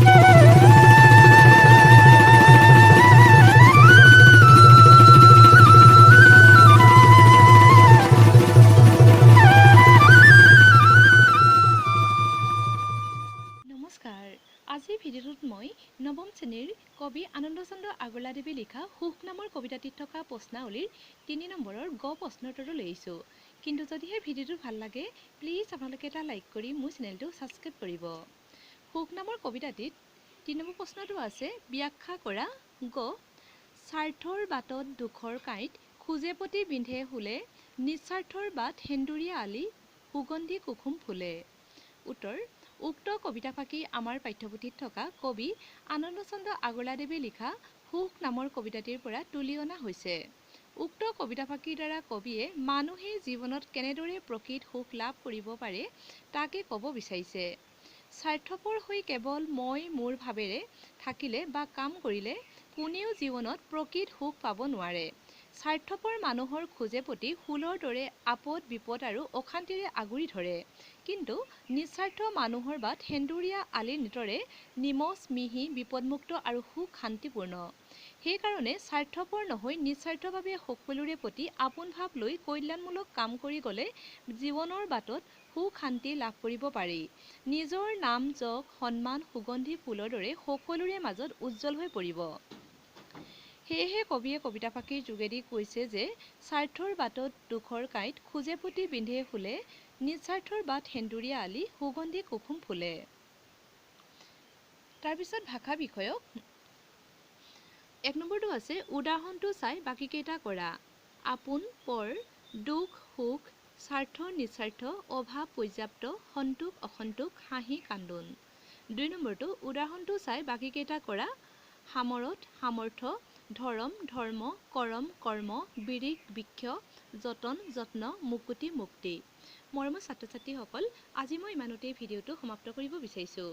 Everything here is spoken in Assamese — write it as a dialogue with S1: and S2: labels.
S1: নমস্কাৰ। আজিৰ ভিডিঅ'টোত মই নৱম শ্ৰেণীৰ কবি আনন্দচন্দ্ৰ আগৰৱালাদেৱে লিখা সুখ নামৰ কবিতাটিত থকা প্ৰশ্নাৱলীৰ ৩ নম্বৰৰ গ প্ৰশ্নৰ উত্তৰটো লৈ আহিছোঁ। কিন্তু যদিহে ভিডিঅ'টো ভাল লাগে প্লিজ আপোনালোকে এটা লাইক কৰি মোৰ চেনেলটো ছাবস্ক্ৰাইব কৰিব। সুখ নামৰ কবিতাটিত ৩ নম্বৰ প্ৰশ্নটো আছে ব্যাখ্যা কৰা। গ স্বাৰ্থৰ বাটত দুখৰ কাঁইট খোজে পতি বিন্ধে শুলে নিস্বাৰ্থৰ বাট সেন্দুৰীয়া আলি সুগন্ধি কুসুম ফুলে। উত্তৰ উক্ত কবিতাফাকি আমাৰ পাঠ্যপুথিত থকা কবি আনন্দচন্দ্ৰ আগৰৱালাদেৱে লিখা সুখ নামৰ কবিতাটিৰ পৰা তুলি অনা হৈছে। উক্ত কবিতাফাকিৰ দ্বাৰা কবিয়ে মানুহে জীৱনত কেনেদৰে প্ৰকৃত সুখ লাভ কৰিব পাৰে তাকে ক'ব বিচাৰিছে। স্বাৰ্থপৰ হৈ কেৱল মই মোৰ ভাৱেৰে থাকিলে বা কাম কৰিলে কোনেও জীৱনত প্ৰকৃত সুখ পাব নোৱাৰে। স্বাৰ্থপৰ মানুহৰ খোজে পতি শুলৰ দৰে আপদ বিপদ আৰু অশান্তিৰে আগুৰি ধৰে। কিন্তু নিস্বাৰ্থ মানুহৰ বাট সেন্দুৰীয়া আলিৰ নিতৰে নিমজ মিহি বিপদমুক্ত আৰু সুখ শান্তিপূৰ্ণ। সেইকাৰণে স্বাৰ্থপৰ নহৈ নিস্বাৰ্থভাৱে সকলোৰে প্ৰতি আপোন ভাৱ লৈ কল্যাণমূলক কাম কৰি গ'লে জীৱনৰ বাটত সুখ শান্তি লাভ কৰিব পাৰি। নিজৰ নাম যশ সন্মান সুগন্ধি ফুলৰ দৰে সকলোৰে মাজত উজ্জ্বল হৈ পৰিব। সেয়েহে কবিয়ে কবিতাফাকিৰ যোগেদি কৈছে যে স্বাৰ্থৰ বাটত দুখৰ কাঁইট খোজে পতি বিন্ধে শুলে নিস্বাৰ্থৰ বাট সেন্দুৰীয়া আলি সুগন্ধি কুসুম ফুলে। তাৰপিছত ভাষা বিষয়ক ১ নম্বৰটো আছে উদাহৰণটো চাই বাকীকেইটা কৰা। আপোন পৰ দুখ সুখ স্বাৰ্থ নিস্বাৰ্থ অভাৱ পৰ্যাপ্ত সন্তোষ অসন্তোষ হাঁহি কান্দোন। ২ নম্বৰটো উদাহৰণটো চাই বাকীকেইটা কৰা। সামৰত সামৰ্থ্য ধৰম ধৰ্ম কৰম কৰ্ম বিৰিক বৃক্ষ যতন যত্ন মুকুতি মুক্তি। মৰমৰ ছাত্ৰ ছাত্ৰীসকল আজি মই ইমানতেই ভিডিঅ'টো সমাপ্ত কৰিব বিচাৰিছোঁ।